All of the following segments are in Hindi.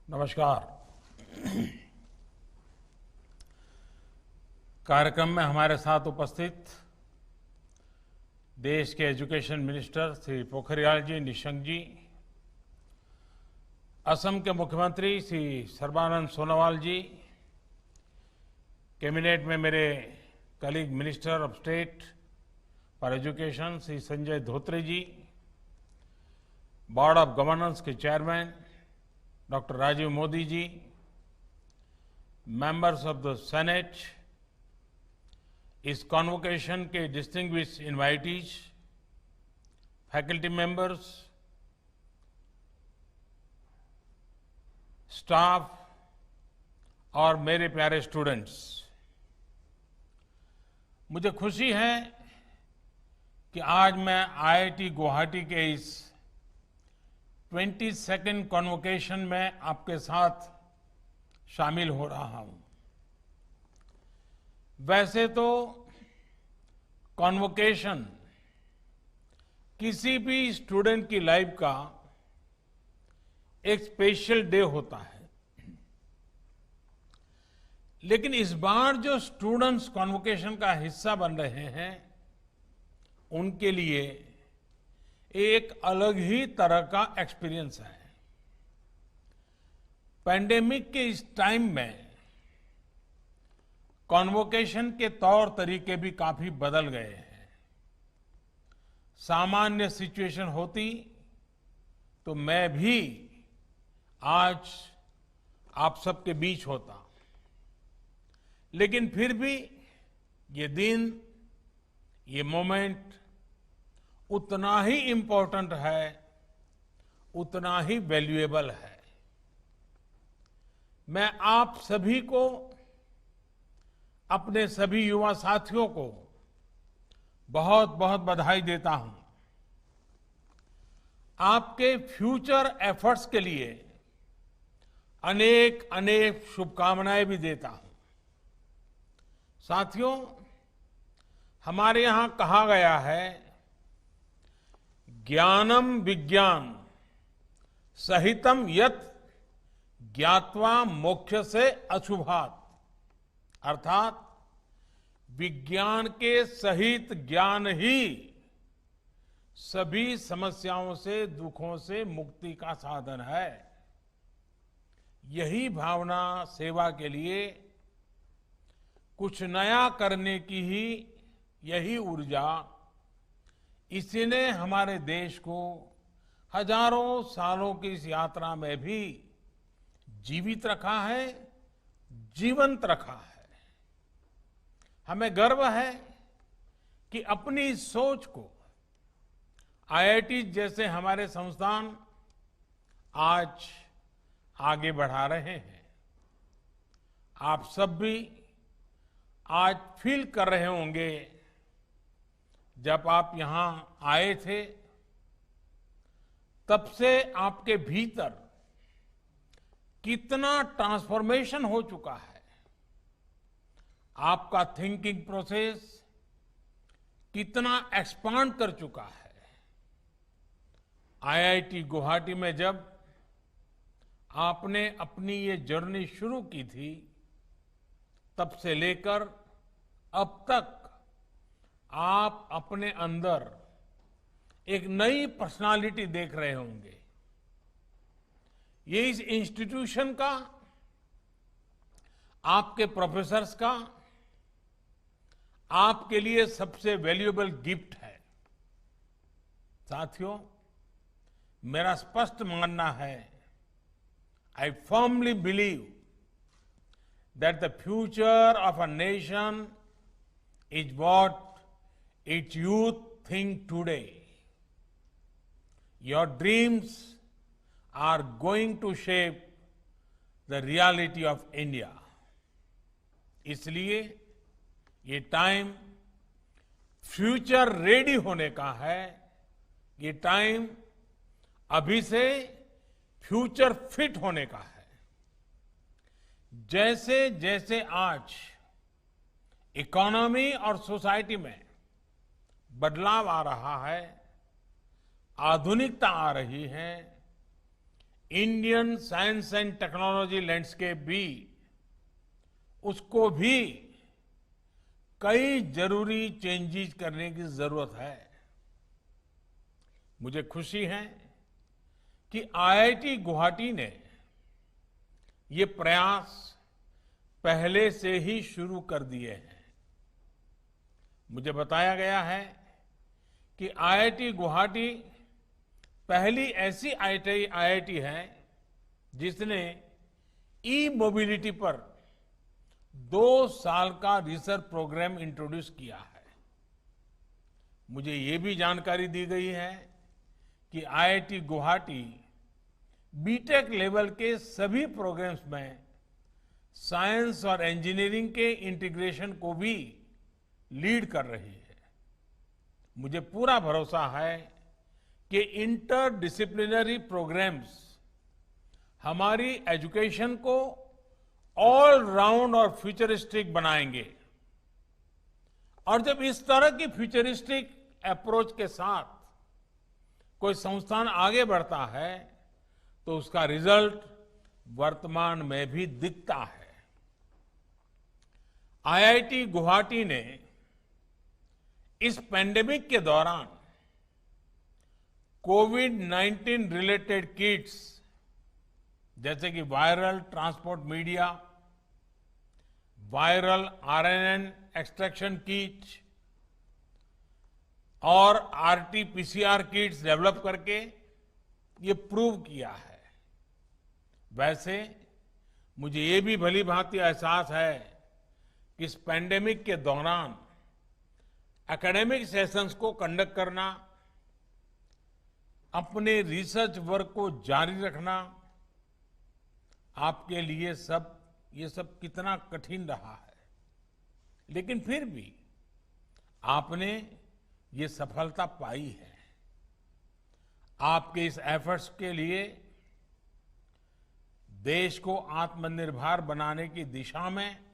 नमस्कार। कार्यक्रम में हमारे साथ उपस्थित देश के एजुकेशन मिनिस्टर श्री पोखरियाल जी निशंक जी, असम के मुख्यमंत्री श्री सर्बानंद सोनोवाल जी, कैबिनेट में मेरे colleague minister of state for education Shri Sanjay Dhotre ji, board of governance के chairman doctor Rajiv Modi ji, members of the senate, इस कॉन्वोकेशन के distinguished invitees, faculty members, staff और मेरे प्यारे स्टूडेंट्स, मुझे खुशी है कि आज मैं आईआईटी गुवाहाटी के इस 22nd कॉन्वोकेशन में आपके साथ शामिल हो रहा हूं। वैसे तो कॉन्वोकेशन किसी भी स्टूडेंट की लाइफ का एक स्पेशल डे होता है, लेकिन इस बार जो स्टूडेंट्स कॉन्वोकेशन का हिस्सा बन रहे हैं उनके लिए एक अलग ही तरह का एक्सपीरियंस है। पैंडेमिक के इस टाइम में कॉन्वोकेशन के तौर तरीके भी काफी बदल गए हैं। सामान्य सिचुएशन होती तो मैं भी आज आप सबके बीच होता, लेकिन फिर भी ये दिन, ये मोमेंट उतना ही इम्पोर्टेंट है, उतना ही वैल्यूएबल है। मैं आप सभी को, अपने सभी युवा साथियों को बहुत बहुत बधाई देता हूं। आपके फ्यूचर एफर्ट्स के लिए अनेक अनेक शुभकामनाएं भी देता हूं। साथियों, हमारे यहां कहा गया है, ज्ञानम विज्ञान सहितम यत् ज्ञात्वा मोक्ष से अशुभात्, अर्थात विज्ञान के सहित ज्ञान ही सभी समस्याओं से, दुखों से मुक्ति का साधन है। यही भावना सेवा के लिए, कुछ नया करने की ही यही ऊर्जा, इसी ने हमारे देश को हजारों सालों की इस यात्रा में भी जीवित रखा है, जीवंत रखा है। हमें गर्व है कि अपनी सोच को आईआईटी जैसे हमारे संस्थान आज आगे बढ़ा रहे हैं। आप सब भी आज फील कर रहे होंगे, जब आप यहां आए थे तब से आपके भीतर कितना ट्रांसफॉर्मेशन हो चुका है। आपका थिंकिंग प्रोसेस कितना एक्सपांड कर चुका है। आईआईटी गुवाहाटी में जब आपने अपनी ये जर्नी शुरू की थी, तब से लेकर अब तक आप अपने अंदर एक नई पर्सनालिटी देख रहे होंगे। ये इस इंस्टीट्यूशन का, आपके प्रोफेसर्स का आपके लिए सबसे वैल्यूएबल गिफ्ट है। साथियों, मेरा स्पष्ट मानना है, I firmly believe that the future of a nation is what its youth think today. Your dreams are going to shape the reality of India. इसलिए ये टाइम फ्यूचर रेडी होने का है। ये टाइम अभी से फ्यूचर फिट होने का है। जैसे जैसे आज इकोनॉमी और सोसाइटी में बदलाव आ रहा है, आधुनिकता आ रही है, Indian science and technology landscape भी, उसको भी कई जरूरी चेंजेस करने की जरूरत है। मुझे खुशी है कि आईआईटी गुवाहाटी ने ये प्रयास पहले से ही शुरू कर दिए हैं। मुझे बताया गया है कि आईआईटी गुवाहाटी पहली ऐसी आईआईटी है जिसने ई मोबिलिटी पर 2 साल का रिसर्च प्रोग्राम इंट्रोड्यूस किया है। मुझे ये भी जानकारी दी गई है कि आईआईटी गुवाहाटी बीटेक लेवल के सभी प्रोग्राम्स में साइंस और इंजीनियरिंग के इंटीग्रेशन को भी लीड कर रही है। मुझे पूरा भरोसा है कि इंटर डिसिप्लिनरी प्रोग्राम्स हमारी एजुकेशन को ऑल राउंड और फ्यूचरिस्टिक बनाएंगे। और जब इस तरह की फ्यूचरिस्टिक अप्रोच के साथ कोई संस्थान आगे बढ़ता है तो उसका रिजल्ट वर्तमान में भी दिखता है। आईआईटी गुवाहाटी ने इस पेंडेमिक के दौरान कोविड-19 रिलेटेड किट्स जैसे कि viral transport media, viral RNA extraction kit और आरटी-पीसीआर किट्स डेवलप करके ये प्रूव किया है। वैसे मुझे ये भी भली भांति एहसास है कि इस पेंडेमिक के दौरान एकेडमिक सेशंस को कंडक्ट करना, अपने रिसर्च वर्क को जारी रखना आपके लिए ये सब कितना कठिन रहा है। लेकिन फिर भी आपने ये सफलता पाई है। आपके इस एफर्ट्स के लिए देश को आत्मनिर्भर बनाने की दिशा में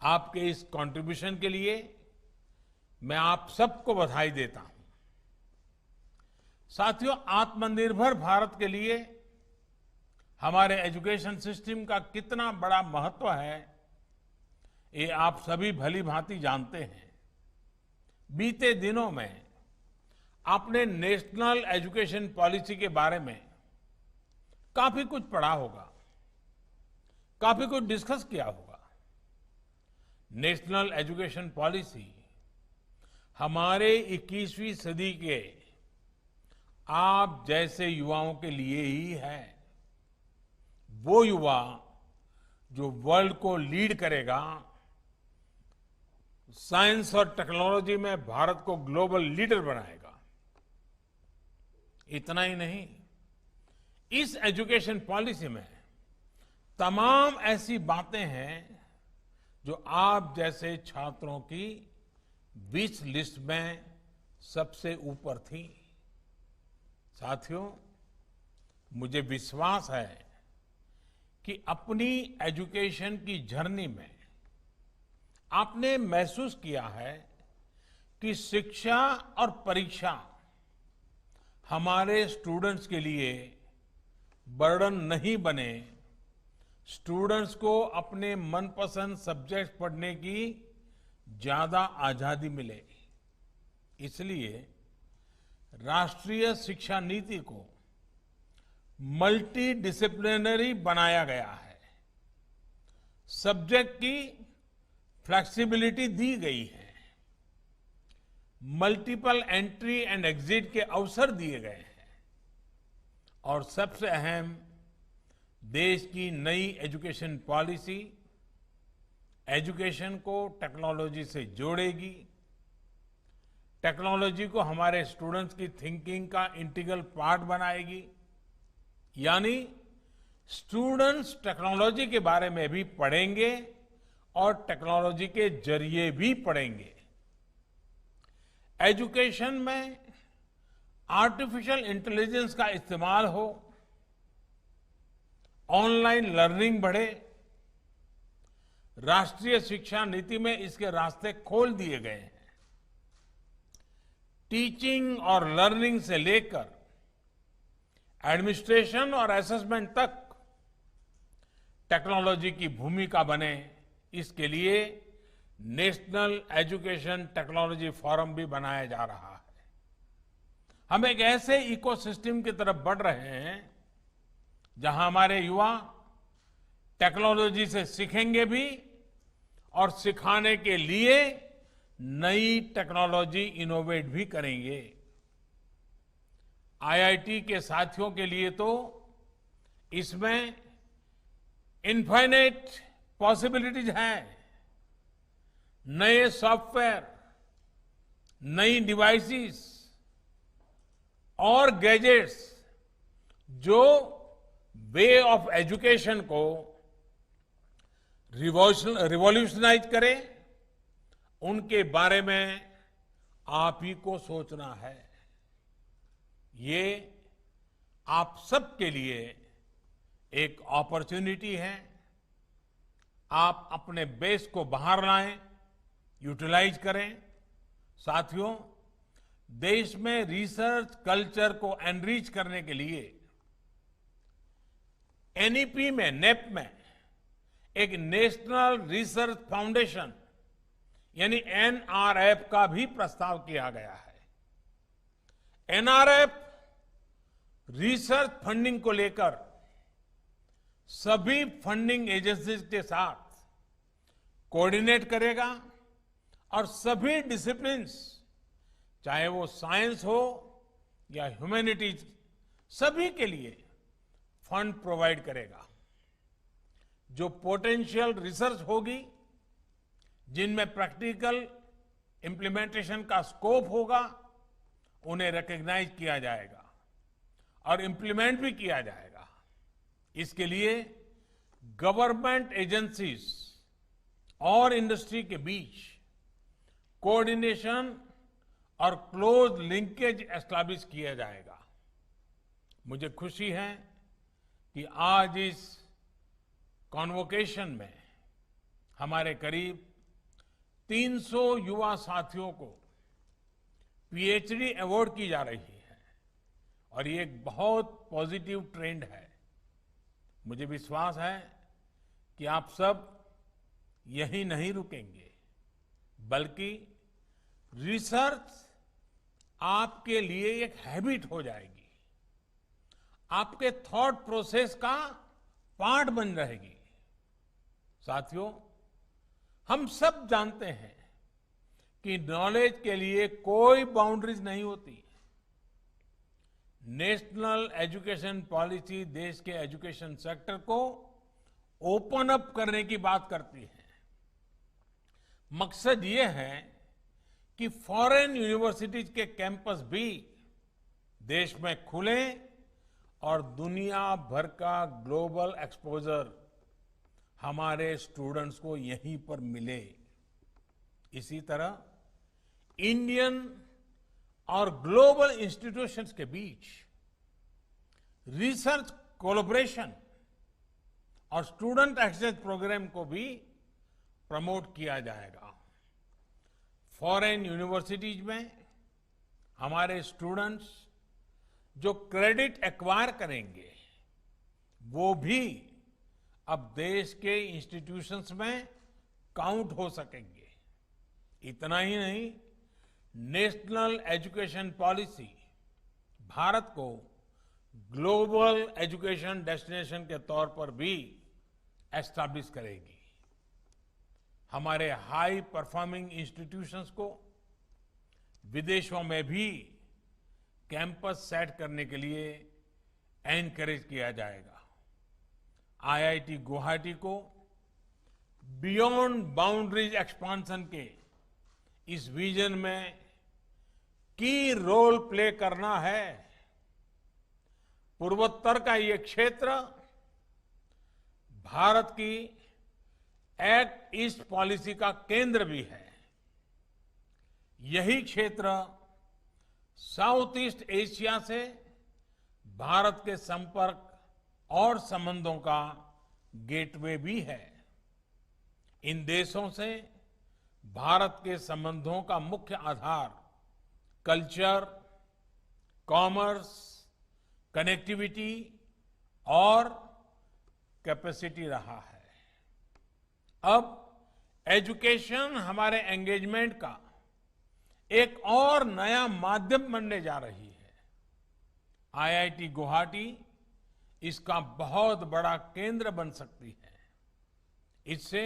आपके इस कंट्रीब्यूशन के लिए मैं आप सबको बधाई देता हूं। साथियों, आत्मनिर्भर भारत के लिए हमारे एजुकेशन सिस्टम का कितना बड़ा महत्व है, ये आप सभी भली भांति जानते हैं। बीते दिनों में आपने नेशनल एजुकेशन पॉलिसी के बारे में काफी कुछ पढ़ा होगा, काफी कुछ डिस्कस किया होगा। नेशनल एजुकेशन पॉलिसी हमारे 21वीं सदी के आप जैसे युवाओं के लिए ही है। वो युवा जो वर्ल्ड को लीड करेगा, साइंस और टेक्नोलॉजी में भारत को ग्लोबल लीडर बनाएगा। इतना ही नहीं, इस एजुकेशन पॉलिसी में तमाम ऐसी बातें हैं जो आप जैसे छात्रों की विश लिस्ट में सबसे ऊपर थी। साथियों, मुझे विश्वास है कि अपनी एजुकेशन की जर्नी में आपने महसूस किया है कि शिक्षा और परीक्षा हमारे स्टूडेंट्स के लिए बर्डन नहीं बने। स्टूडेंट्स को अपने मनपसंद सब्जेक्ट पढ़ने की ज्यादा आजादी मिले। इसलिए राष्ट्रीय शिक्षा नीति को मल्टी डिसिप्लिनरी बनाया गया है। सब्जेक्ट की फ्लेक्सिबिलिटी दी गई है। मल्टीपल एंट्री एंड एग्जिट के अवसर दिए गए हैं। और सबसे अहम, देश की नई एजुकेशन पॉलिसी एजुकेशन को टेक्नोलॉजी से जोड़ेगी। टेक्नोलॉजी को हमारे स्टूडेंट्स की थिंकिंग का इंटीग्रल पार्ट बनाएगी। यानी स्टूडेंट्स टेक्नोलॉजी के बारे में भी पढ़ेंगे और टेक्नोलॉजी के जरिए भी पढ़ेंगे। एजुकेशन में आर्टिफिशियल इंटेलिजेंस का इस्तेमाल हो, ऑनलाइन लर्निंग बढ़े। राष्ट्रीय शिक्षा नीति में इसके रास्ते खोल दिए गए हैं। टीचिंग और लर्निंग से लेकर एडमिनिस्ट्रेशन और असेसमेंट तक टेक्नोलॉजी की भूमिका बने, इसके लिए नेशनल एजुकेशन टेक्नोलॉजी फोरम भी बनाया जा रहा है। हम एक ऐसे इकोसिस्टम की तरफ बढ़ रहे हैं जहां हमारे युवा टेक्नोलॉजी से सीखेंगे भी और सिखाने के लिए नई टेक्नोलॉजी इनोवेट भी करेंगे। आईआईटी के साथियों के लिए तो इसमें इनफाइनाइट पॉसिबिलिटीज हैं। नए सॉफ्टवेयर, नई डिवाइसेस और गैजेट्स जो वे ऑफ एजुकेशन को रिवॉल्यूशनाइज करे, उनके बारे में आप ही को सोचना है। ये आप सबके लिए एक अपॉर्चुनिटी है। आप अपने बेस को बाहर लाएं, यूटिलाइज करें। साथियों, देश में रिसर्च कल्चर को एनरिच करने के लिए एनईपी में, नेप में एक नेशनल रिसर्च फाउंडेशन यानी एनआरएफ का भी प्रस्ताव किया गया है। एनआरएफ रिसर्च फंडिंग को लेकर सभी फंडिंग एजेंसीज के साथ कोऑर्डिनेट करेगा और सभी डिसिप्लिन्स, चाहे वो साइंस हो या ह्यूमैनिटीज, सभी के लिए फंड प्रोवाइड करेगा। जो पोटेंशियल रिसर्च होगी, जिनमें प्रैक्टिकल इंप्लीमेंटेशन का स्कोप होगा, उन्हें रिकॉग्नाइज किया जाएगा और इंप्लीमेंट भी किया जाएगा। इसके लिए गवर्नमेंट एजेंसीज और इंडस्ट्री के बीच कोऑर्डिनेशन और क्लोज लिंकेज एस्टैब्लिश किया जाएगा। मुझे खुशी है कि आज इस कॉन्वोकेशन में हमारे करीब 300 युवा साथियों को पीएचडी अवार्ड की जा रही है और ये एक बहुत पॉजिटिव ट्रेंड है। मुझे विश्वास है कि आप सब यहीं नहीं रुकेंगे, बल्कि रिसर्च आपके लिए एक हैबिट हो जाएगी, आपके थॉट प्रोसेस का पार्ट बन रहेगी। साथियों, हम सब जानते हैं कि नॉलेज के लिए कोई बाउंड्रीज नहीं होती। नेशनल एजुकेशन पॉलिसी देश के एजुकेशन सेक्टर को ओपन अप करने की बात करती है। मकसद ये है कि फॉरेन यूनिवर्सिटीज के कैंपस भी देश में खुले और दुनिया भर का ग्लोबल एक्सपोजर हमारे स्टूडेंट्स को यहीं पर मिले। इसी तरह इंडियन और ग्लोबल इंस्टीट्यूशंस के बीच रिसर्च कोलैबोरेशन और स्टूडेंट एक्सचेंज प्रोग्राम को भी प्रमोट किया जाएगा। फॉरेन यूनिवर्सिटीज में हमारे स्टूडेंट्स जो क्रेडिट एक्वायर करेंगे, वो भी अब देश के इंस्टीट्यूशंस में काउंट हो सकेंगे। इतना ही नहीं, नेशनल एजुकेशन पॉलिसी भारत को ग्लोबल एजुकेशन डेस्टिनेशन के तौर पर भी एस्टैब्लिश करेगी। हमारे हाई परफॉर्मिंग इंस्टीट्यूशंस को विदेशों में भी कैंपस सेट करने के लिए एनकरेज किया जाएगा। आईआईटी गुवाहाटी को बियॉन्ड बाउंड्रीज एक्सपांशन के इस विजन में की रोल प्ले करना है। पूर्वोत्तर का ये क्षेत्र भारत की एक्ट ईस्ट पॉलिसी का केंद्र भी है। यही क्षेत्र साउथ ईस्ट एशिया से भारत के संपर्क और संबंधों का गेटवे भी है। इन देशों से भारत के संबंधों का मुख्य आधार कल्चर, कॉमर्स, कनेक्टिविटी और कैपेसिटी रहा है। अब एजुकेशन हमारे एंगेजमेंट का एक और नया माध्यम बनने जा रही है। आईआईटी गुवाहाटी इसका बहुत बड़ा केंद्र बन सकती है। इससे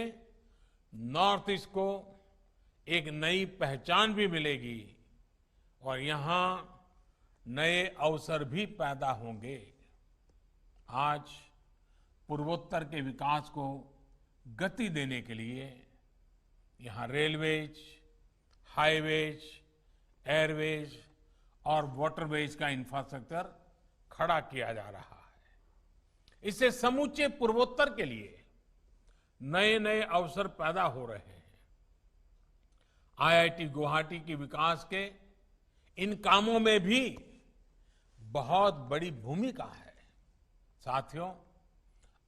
नॉर्थ ईस्ट को एक नई पहचान भी मिलेगी और यहां नए अवसर भी पैदा होंगे। आज पूर्वोत्तर के विकास को गति देने के लिए यहां रेलवेज, हाईवेज, एयरवेज और वाटरवेज का इंफ्रास्ट्रक्चर खड़ा किया जा रहा है। इससे समूचे पूर्वोत्तर के लिए नए नए अवसर पैदा हो रहे हैं। आईआईटी गुवाहाटी के विकास के इन कामों में भी बहुत बड़ी भूमिका है। साथियों,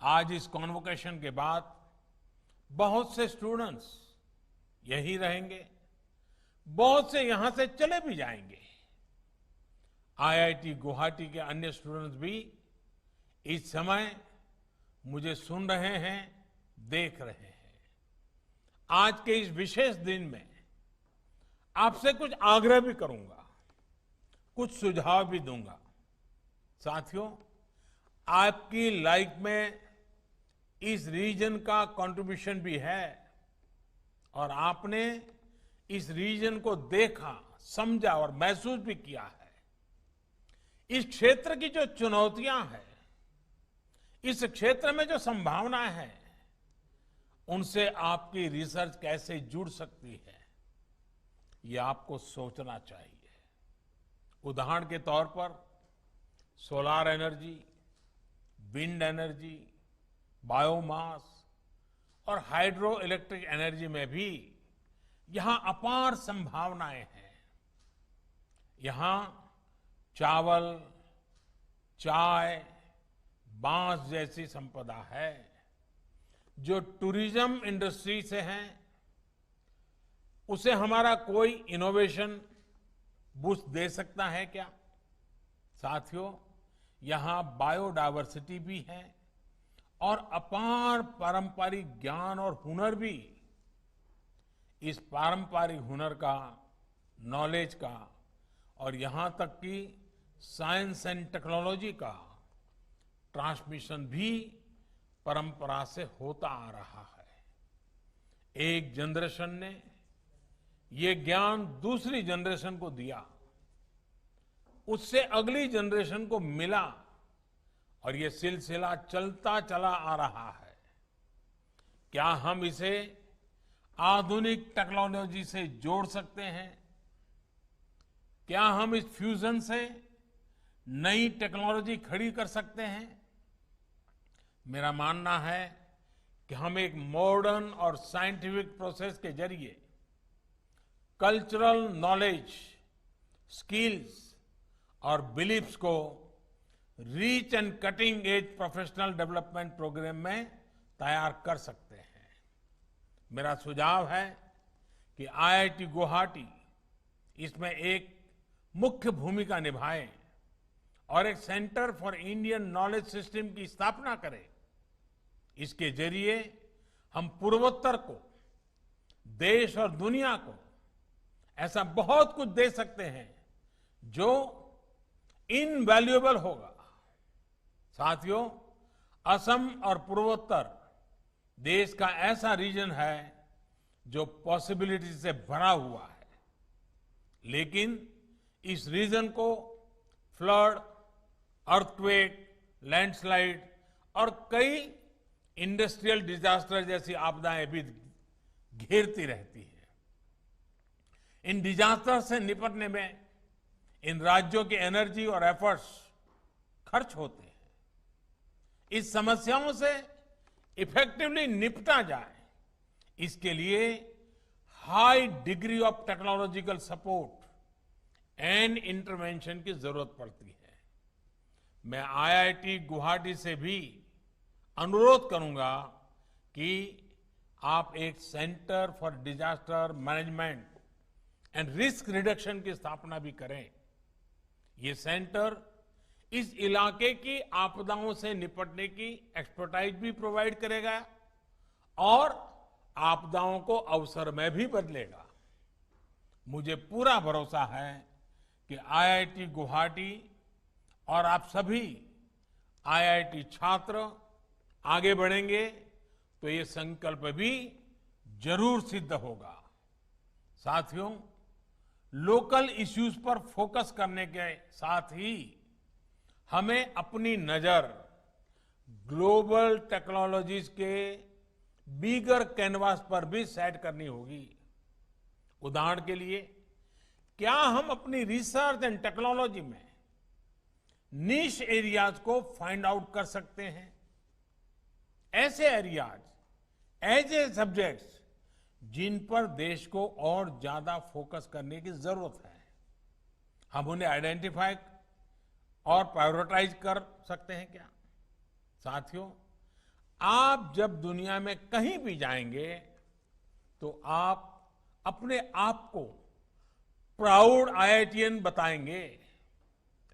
आज इस कॉन्वोकेशन के बाद बहुत से स्टूडेंट्स यही रहेंगे, बहुत से यहां से चले भी जाएंगे। आईआईटी गुवाहाटी के अन्य स्टूडेंट्स भी इस समय मुझे सुन रहे हैं, देख रहे हैं। आज के इस विशेष दिन में आपसे कुछ आग्रह भी करूंगा, कुछ सुझाव भी दूंगा। साथियों, आपकी लाइफ में इस रीजन का कंट्रीब्यूशन भी है और आपने इस रीजन को देखा, समझा और महसूस भी किया है। इस क्षेत्र की जो चुनौतियां हैं, इस क्षेत्र में जो संभावनाएं हैं, उनसे आपकी रिसर्च कैसे जुड़ सकती है, ये आपको सोचना चाहिए। उदाहरण के तौर पर solar energy, wind energy, biomass और हाइड्रो इलेक्ट्रिक एनर्जी में भी यहां अपार संभावनाएं हैं। यहां चावल, चाय, बांस जैसी संपदा है जो टूरिज्म इंडस्ट्री से हैं। उसे हमारा कोई इनोवेशन बूस्ट दे सकता है क्या? साथियों, यहां बायोडायवर्सिटी भी है और अपार पारंपरिक ज्ञान और हुनर भी। इस पारंपरिक हुनर का, नॉलेज का और यहां तक कि साइंस एंड टेक्नोलॉजी का ट्रांसमिशन भी परंपरा से होता आ रहा है। एक जनरेशन ने ये ज्ञान दूसरी जनरेशन को दिया, उससे अगली जनरेशन को मिला और ये सिलसिला चलता चला आ रहा है। क्या हम इसे आधुनिक टेक्नोलॉजी से जोड़ सकते हैं? क्या हम इस फ्यूजन से नई टेक्नोलॉजी खड़ी कर सकते हैं? मेरा मानना है कि हम एक मॉडर्न और साइंटिफिक प्रोसेस के जरिए कल्चरल नॉलेज, स्किल्स और बिलीफ्स को rich and cutting edge professional development programme में तैयार कर सकते हैं। मेरा सुझाव है कि आईआईटी गुवाहाटी इसमें एक मुख्य भूमिका निभाए और एक centre for Indian knowledge system की स्थापना करे। इसके जरिए हम पूर्वोत्तर को, देश और दुनिया को ऐसा बहुत कुछ दे सकते हैं जो इनवैल्यूएबल होगा। साथियों, असम और पूर्वोत्तर देश का ऐसा रीजन है जो पॉसिबिलिटी से भरा हुआ है, लेकिन इस रीजन को फ्लड, अर्थक्वेक, लैंडस्लाइड और कई इंडस्ट्रियल डिजास्टर जैसी आपदाएं भी घेरती रहती हैं। इन डिजास्टर से निपटने में इन राज्यों की एनर्जी और एफर्ट्स खर्च होते हैं। इस समस्याओं से इफेक्टिवली निपटा जाए, इसके लिए high degree of technological support and intervention की जरूरत पड़ती है। मैं आईआईटी गुवाहाटी से भी अनुरोध करूंगा कि आप एक centre for disaster management and risk reduction की स्थापना भी करें। ये सेंटर इस इलाके की आपदाओं से निपटने की एक्सपर्टाइज भी प्रोवाइड करेगा और आपदाओं को अवसर में भी बदलेगा। मुझे पूरा भरोसा है कि आईआईटी गुवाहाटी और आप सभी आईआईटी छात्र आगे बढ़ेंगे तो ये संकल्प भी जरूर सिद्ध होगा। साथियों, लोकल इश्यूज पर फोकस करने के साथ ही हमें अपनी नजर ग्लोबल टेक्नोलॉजीज के बिगर कैनवास पर भी सेट करनी होगी। उदाहरण के लिए, क्या हम अपनी रिसर्च एंड टेक्नोलॉजी में नीश एरियाज को फाइंड आउट कर सकते हैं? ऐसे एरियाज, ऐसे सब्जेक्ट्स जिन पर देश को और ज्यादा फोकस करने की जरूरत है, हम उन्हें आइडेंटिफाई और प्रायोरिटाइज कर सकते हैं क्या? साथियों, आप जब दुनिया में कहीं भी जाएंगे तो आप अपने आप को प्राउड आईआईटीएन बताएंगे,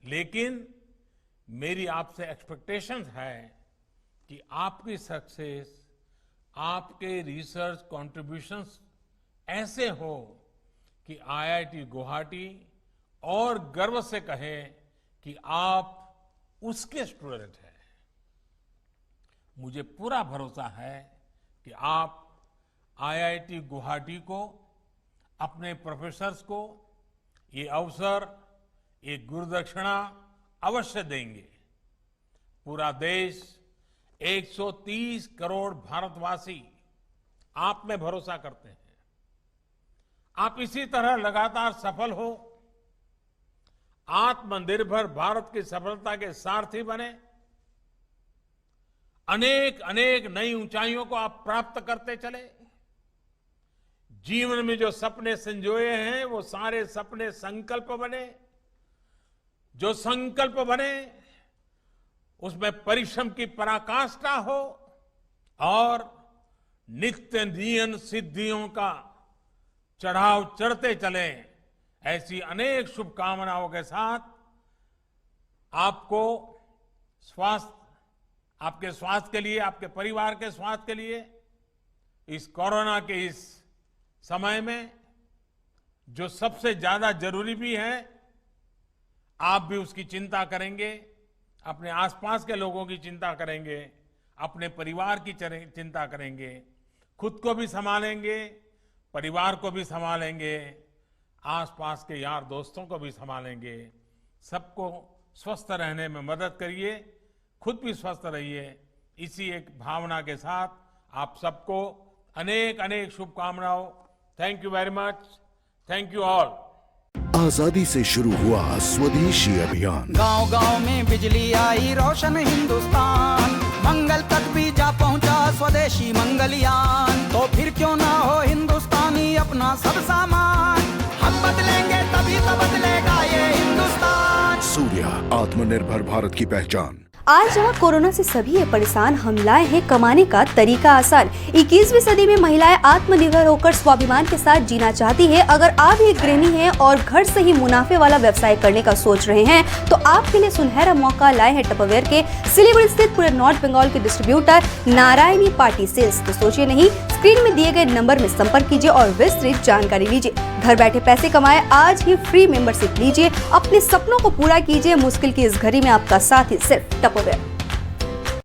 लेकिन मेरी आपसे एक्सपेक्टेशंस है कि आपकी सक्सेस, आपके रिसर्च कंट्रीब्यूशंस ऐसे हो कि आईआईटी गुवाहाटी और गर्व से कहे कि आप उसके स्टूडेंट हैं। मुझे पूरा भरोसा है कि आप आईआईटी गुवाहाटी को, अपने प्रोफेसर्स को ये अवसर, ये गुरुदक्षिणा अवश्य देंगे। पूरा देश, 130 करोड़ भारतवासी आप में भरोसा करते हैं। आप इसी तरह लगातार सफल हो, आत्मनिर्भर भारत की सफलता के सारथी बने, अनेक अनेक नई ऊंचाइयों को आप प्राप्त करते चले। जीवन में जो सपने संजोए हैं वो सारे सपने संकल्प बने, जो संकल्प बने उसमें परिश्रम की पराकाष्ठा हो और नित्य नियन सिद्धियों का चढ़ाव चढ़ते चले। ऐसी अनेक शुभकामनाओं के साथ आपको आपके स्वास्थ्य के लिए, आपके परिवार के स्वास्थ्य के लिए, इस कोरोना के इस समय में जो सबसे ज्यादा जरूरी भी है, आप भी उसकी चिंता करेंगे, अपने आसपास के लोगों की चिंता करेंगे, अपने परिवार की चिंता करेंगे, खुद को भी संभालेंगे, परिवार को भी संभालेंगे, आसपास के यार दोस्तों को भी संभालेंगे। सबको स्वस्थ रहने में मदद करिए, खुद भी स्वस्थ रहिए। इसी एक भावना के साथ आप सबको अनेक अनेक शुभकामनाओं। Thank you very much. Thank you all. आजादी से शुरू हुआ स्वदेशी अभियान, गांव गांव में बिजली आई, रोशन हिंदुस्तान, मंगल तक भी जा पहुंचा स्वदेशी मंगलयान। तो फिर क्यों ना हो हिंदुस्तानी अपना सब सामान, हम बदलेंगे तभी तो बदलेगा ये हिंदुस्तान। सूर्या, आत्मनिर्भर भारत की पहचान। आज जहाँ कोरोना से सभी है परेशान, हम लाए हैं कमाने का तरीका आसान। 21वीं सदी में महिलाएं आत्मनिर्भर होकर स्वाभिमान के साथ जीना चाहती है। अगर आप एक गृहिणी हैं और घर से ही मुनाफे वाला व्यवसाय करने का सोच रहे हैं तो आपके लिए सुनहरा मौका लाए हैं टपरवेयर के सिलीगुड़ी स्थित पूरे नॉर्थ बंगाल के डिस्ट्रीब्यूटर नारायणी पार्टी सेल्स। तो सोचिए नहीं, स्क्रीन में दिए गए नंबर में संपर्क कीजिए और विस्तृत जानकारी लीजिए। घर बैठे पैसे कमाए, आज ही फ्री मेंबरशिप लीजिए, अपने सपनों को पूरा कीजिए। मुश्किल की इस घड़ी में आपका साथी सिर्फ टपरवेयर।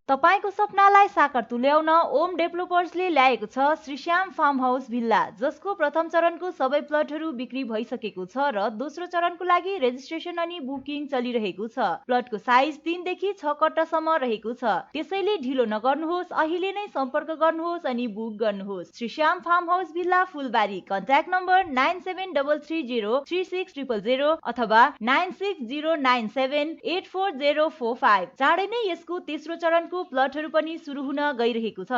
तपाईको सपनालाई साकार तुल्याउन ओम डेभलपर्सले ल्याएको छ श्रीश्याम फार्म हाउस भिल्ला, जसको प्रथम चरणको सबै प्लटहरू बिक्री भइसकेको छ र दोस्रो चरणको लागि रेजिस्ट्रेसन अनि बुकिङ चलिरहेको छ। प्लटको साइज 3 देखि 6 कट्टासम्म रहेको छ, त्यसैले ढिलो नगर्नुहोस्, अहिले नै सम्पर्क गर्नुहोस् अनि बुक गर्नुहोस्। श्रीश्याम फार्म हाउस भिल्ला, फुलबारी। कन्ट्याक्ट नम्बर 9733036000 अथवा 9609784045। चाँडै नै यसको तेस्रो चरणको प्लटहरू पनि सुरु हुन गइरहेको छ।